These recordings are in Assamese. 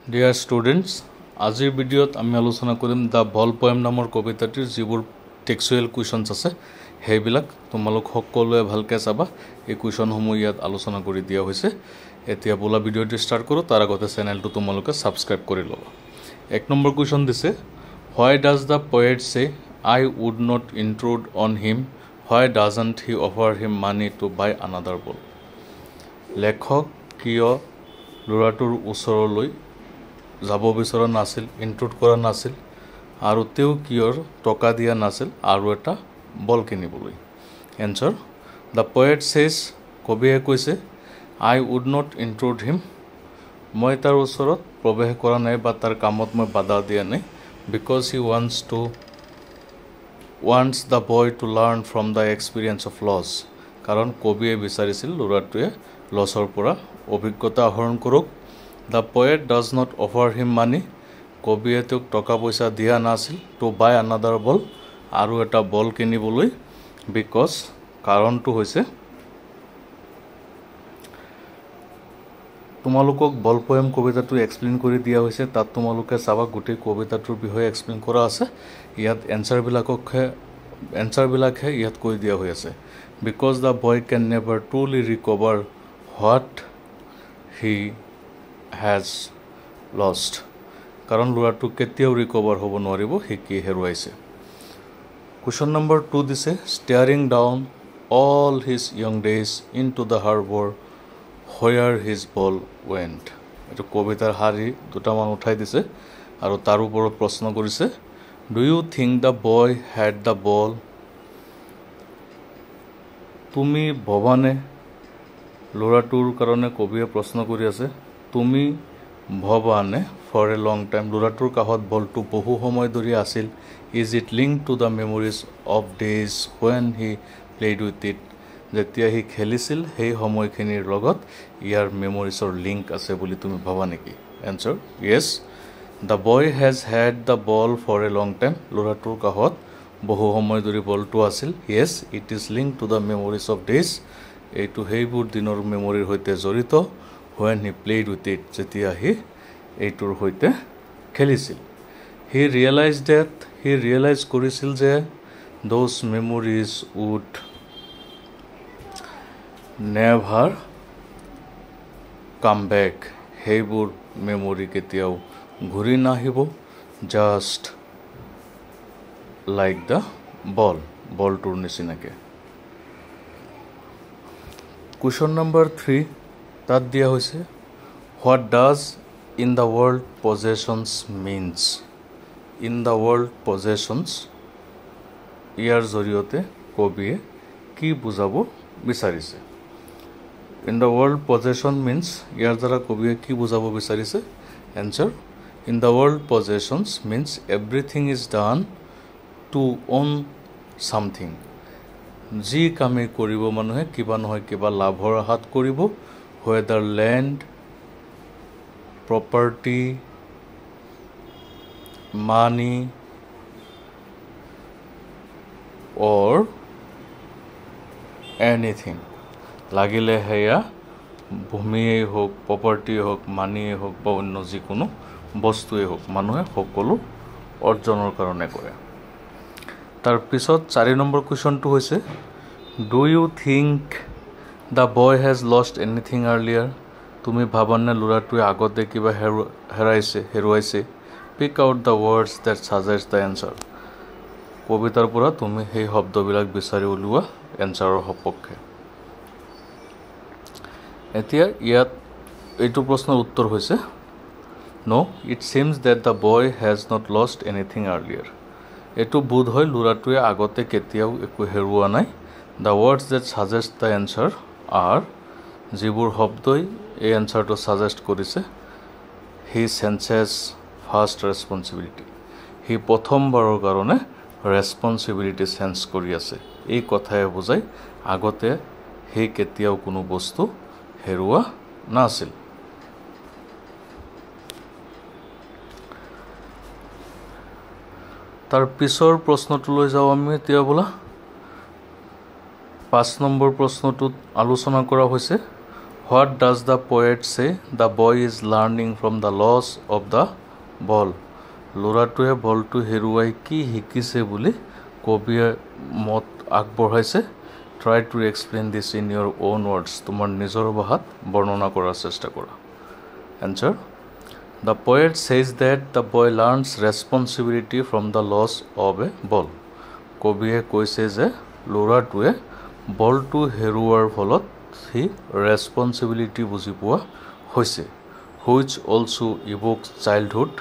Dear students, আজিৰ ভিডিঅ'ত আমি আলোচনা কৰিম দা বল পোয়েম নামৰ কবিতাটিৰ যিবোৰ টেক্সচুৱেল কুৱেশ্যনছ আছে সেইবিলাক তোমালোক সকলোৱে ভালকৈ চাবা। এই কুৱেশ্যনসমূহ ইয়াত আলোচনা কৰি দিয়া হৈছে। এতিয়া বোলা ভিডিঅ'টি ষ্টাৰ্ট কৰোঁ, তাৰ আগতে চেনেলটো তোমালোকে ছাবস্ক্ৰাইব কৰি ল'বা। 1 নম্বৰ কুৱেশ্যন দিছে, হোৱাই does the poet say I would not intrude on him, why doesn't he offer him money to buy another ball. লেখক কিয় ল'ৰাটোৰ ওচৰলৈ যাব বিচৰা নাছিল, ইন্ট্ৰুড কৰা নাছিল, আৰু তেওঁ কিয় টকা দিয়া নাছিল আৰু এটা বল কিনিবলৈ। এনচাৰ, দ্য পয়েট চেজ, কবিয়ে কৈছে, আই উড নট ইন্ট্ৰুড হিম, মই তাৰ ওচৰত প্ৰৱেশ কৰা নাই বা তাৰ কামত মই বাধা দিয়া নাই, because he wants the boy to learn from the experience of loss, কাৰণ কবিয়ে বিচাৰিছিল ল'ৰাটোৱে লছৰ পৰা অভিজ্ঞতা আহৰণ কৰক। The poet does not offer him money, কবিয়ে তেওঁক টকা পইচা দিয়া নাছিল, টু বাই আনাদাৰ বল, আৰু এটা বল কিনিবলৈ, বিকজ কাৰণটো হৈছে, তোমালোকক বল পোয়েম কবিতাটো এক্সপ্লেইন কৰি দিয়া হৈছে। তাত তোমালোকে চাবা গোটেই কবিতাটোৰ বিষয়ে এক্সপ্লেইন কৰা আছে। ইয়াত এনচাৰবিলাকহে ইয়াত কৈ দিয়া হৈ আছে। Because the boy can never truly recover what he has lost, কাৰণ ল'ৰাটো কেতিয়াও ৰিকভাৰ হ'ব নোৱাৰিব সি কি হেৰুৱাইছে। কুৱেশ্যন নম্বৰ 2 দিছে, staring down all his young days into the harbour where his ball went. এইটো কবিতাৰ শাৰী দুটামান উঠাই দিছে আৰু তাৰ ওপৰত প্ৰশ্ন কৰিছে, do you think the boy had the ball, তুমি ভবানে, ল'ৰাটোৰ কাৰণে কবিয়ে প্ৰশ্ন কৰি আছে, তুমি ভবানে, ফৰ এ লং টাইম, ল'ৰাটোৰ কাষত বলটো বহু সময় ধৰি আছিল, is it link to the memories of days when he played with it, যেতিয়া সি খেলিছিল সেই সময়খিনিৰ লগত ইয়াৰ মেমৰিজৰ লিংক আছে বুলি তুমি ভাবা নেকি। Answer, yes, the boy has had the ball for a long time, ল'ৰাটোৰ কাষত বহু সময় ধৰি বলটো আছিল, yes it is link to the memories of days, এইটো সেইবোৰ দিনৰ মেমৰিৰ সৈতে জড়িত, when he played with it, যেতিয়া সি এইটোৰ সৈতে খেলিছিল। হি ৰিয়েলাইজ কৰিছিল যে those memories would never come back, সেইবোৰ মেমৰি কেতিয়াও ঘূৰি নাহিব, জাষ্ট লাইক দ্য বল, বলটোৰ নিচিনাকৈ। কুৱেশ্যন নম্বৰ 3 তাত দিয়া হৈছে, what does in the world possessions means, in the world possessions, ইয়াৰ জৰিয়তে কবিয়ে কি বুজাব বিচাৰিছে। In the world possession means, ইয়াৰ দ্বাৰা কবিয়ে কি বুজাব বিচাৰিছে। Answer, in the world possessions means everything is done to own something, যি কামেই কৰিব মানুহে কিবা নহয় কিবা লাভৰ আশাত কৰিব, ৱেডাৰ লেণ্ড, প্ৰপাৰ্টি, মানি অৰ এনিথিং, লাগিলে সেয়া ভূমিয়েই হওক, প্ৰপাৰ্টিয়েই হওক, মানিয়েই হওক বা অন্য যিকোনো বস্তুৱেই হওক, মানুহে সকলো অৰ্জনৰ কাৰণে কৰে। তাৰপিছত 4 নম্বৰ কুৱেশ্যনটো হৈছে, do you think the boy has lost anything earlier, তুমি ভাবানে ল'ৰাটোৱে আগতে কিবা হেৰুৱাইছে, pick out the words that suggest the answer, কবিতাৰ পৰা তুমি সেই শব্দবিলাক বিচাৰি উলিওৱা এনচাৰৰ সপক্ষে। এতিয়া ইয়াত এইটো প্ৰশ্নৰ উত্তৰ হৈছে, no' it seems that the boy has not lost anything earlier, এইটো বোধ হয় ল'ৰাটোৱে আগতে কেতিয়াও একো হেৰুওৱা নাই। The words that suggest the answer are, যিবোৰ শব্দই এই এনচাৰটো ছাজেষ্ট কৰিছে, হি চেন্সেছ ফাৰ্ষ্ট ৰেছপনচিবিলিটি, সি প্ৰথমবাৰৰ কাৰণে ৰেছপনচিবিলিটি চেঞ্চ কৰি আছে, এই কথাই বুজায় আগতে সি কেতিয়াও কোনো বস্তু হেৰুওৱা নাছিল। তাৰ পিছৰ প্ৰশ্নটোলৈ যাওঁ আমি এতিয়া বোলা। 5 নম্বৰ প্ৰশ্নটোত আলোচনা কৰা হৈছে, What does the poet say? The boy is learning from the loss of the ball. ল'ৰাটোৱে বলটো হেৰুৱাই কি শিকিছে বুলি কবিয়ে মত আগবঢ়াইছে. Try to explain this in your own words. তোমাৰ নিজৰ ভাষাত বৰ্ণনা কৰাৰ চেষ্টা কৰা. Answer. The poet says that the boy learns responsibility from the loss of a ball. কবিয়ে কৈছে যে ল'ৰাটোৱে বলটো হেৰুৱাৰ ফলত সি ৰেছপন্সিবিলিটি বুজি পোৱা হৈছে. Which also evokes childhood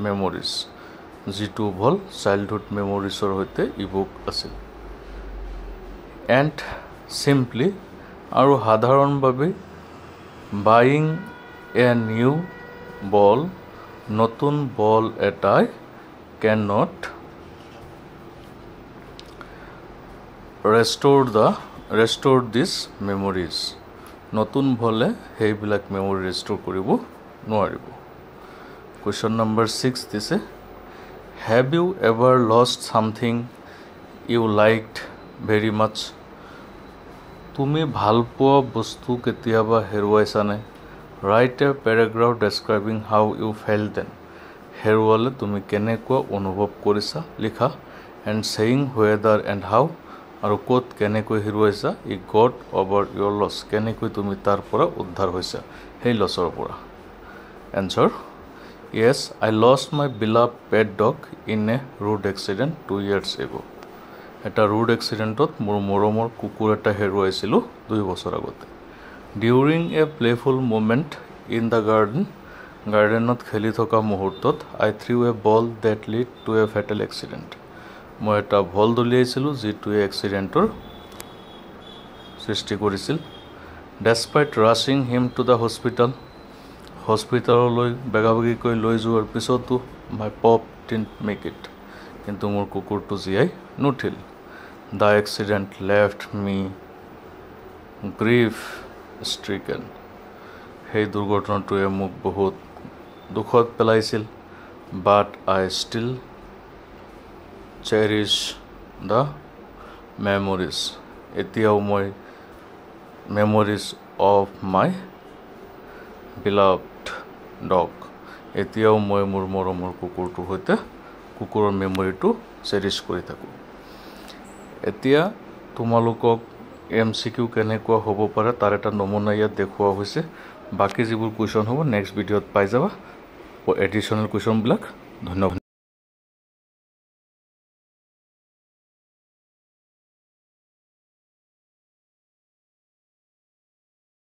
memories. যিটো বল চাইল্ডহুড মেমৰিজৰ সৈতে ইভোক আছিল. And simply আৰু সাধাৰণভাৱে buying a new ball, নতুন বল এটাই cannot restore these memories. নতুন বলে সেইবিলাক মেমৰি ৰেষ্ট'ৰ কৰিব নোৱাৰিব. Question number 6 দিছে. Have you ever lost something you liked very much? তুমি ভাল পোৱা বস্তু কেতিয়াবা হেৰুৱাইছানে? Write a paragraph describing how you felt then. হেৰুৱালে তুমি কেনেকুৱা অনুভৱ কৰিছা লিখা. And saying whether and how আৰু ক'ত কেনেকৈ হেৰুৱাইছা. You got over your loss. কেনেকৈ তুমি তাৰ পৰা উদ্ধাৰ হৈছা সেই লছৰ পৰা. Answer. Yes, I lost my beloved pet dog in a road accident 2 years ago. এটা road accidentত মোৰ মৰমৰ কুকুৰ এটা হেৰুৱাইছিলোঁ 2 বছৰ আগতে. During a playful moment in the gardenত খেলি থকা মুহূৰ্তত I threw a ball that led to a fatal accident. মই এটা বল দলিয়াইছিলোঁ যিটোৱে এক্সিডেণ্টৰ সৃষ্টি কৰিছিল. Despite rushing him to the hospital, হস্পিটাললৈ বেগাবেগিকৈ লৈ যোৱাৰ পিছতো my pup didn't make it. কিন্তু মোৰ কুকুৰটো জীয়াই নুঠিল. The accident left me grief stricken. সেই দুৰ্ঘটনাটোৱে মোক বহুত দুখত পেলাইছিল. But I still cherish the memories. এতিয়াও মই memories of my beloved dog. এতিয়াও মই মোৰ মৰমৰ কুকুৰটোৰ সৈতে কুকুৰৰ মেমৰিটো চেৰিছ কৰি থাকোঁ. এতিয়া তোমালোকক MCQ কেনেকুৱা হ'ব পাৰে তাৰ এটা নমুনা ইয়াত দেখুওৱা হৈছে. বাকী যিবোৰ কুৱেশ্যন হ'ব নেক্সট ভিডিঅ'ত পাই যাবা এডিশ্যনেল কুৱেশ্যনবিলাক. ধন্যবাদ.